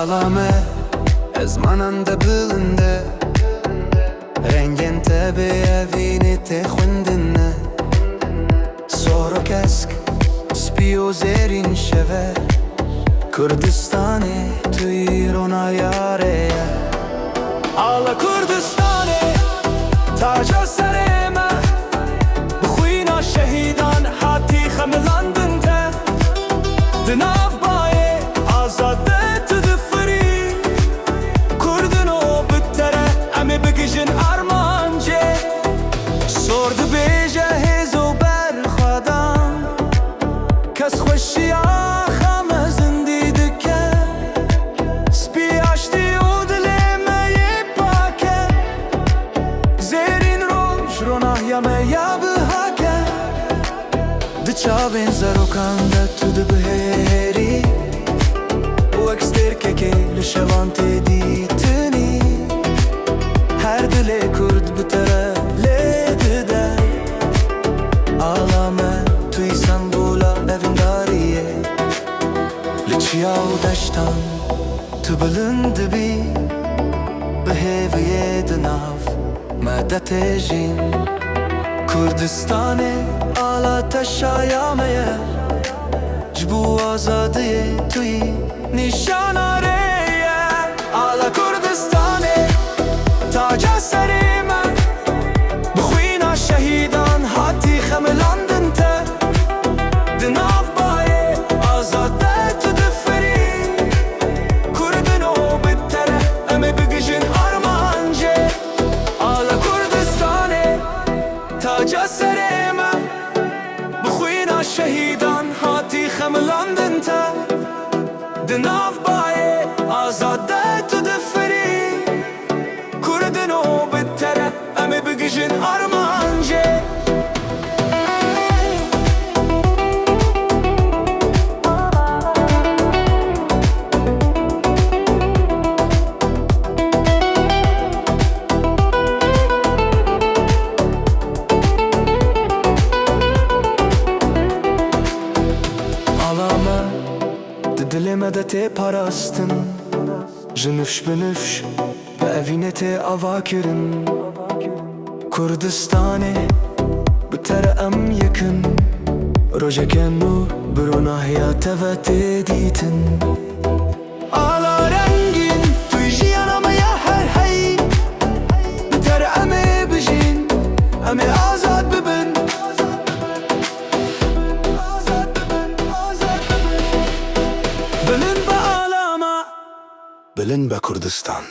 Alame ez mananda bilinde Rengin te beyevini te khundinne Soro kesk spiyo zerin şeve Kurdistane tu irona yare Ala Kurdistane taca sereme Bxuyna şehidan hati xemilandin te Dinav baye azade tüdüfri Kurdun o bittere emi bigijin armance Sordu beje hezo berxadan Kes xoşiya xemezin didike Spi açtı o dilemeyi pake Zerin roj ronah yameya bihake Diçavên zerokan de tu dibihêrî Wek sterkekê li şevan tê dîtinî Her dilê Kurd bi te re lê dide Alame tu Îstanbûla evîndariyê Li çiya û deştan tu bilind dibî Bi hêviyê di nav me de tê jîn Kurdistanê ala teşaya me ye Ji bo azadiyê tu yî nîşanare ye Ala Kurdistanê taca serê me Bixwîna şehîdan hatî xemilandin te Di nav bayê azade tu difirî Kurdin o bittere em ê bigijin armance Ala Kurdistanê taca serê me Bixwîna şehîdan hatî xemilandin te Di nav bayê azade tu difirî Kurdin o bittere em ê bigijin armance Alame di dilê me de tê parastin Ji nifş bi nifş bi evînê tê ava kirin Kurdistanê bi te re em yekin Rojeke nû bi ronahiya te ve tê dîtin Ala rengîn tu yî jiyana me ye her hey Bi te re em ê bijîn em ê azad bibin Bilin be Alama Bilin be Kurdistan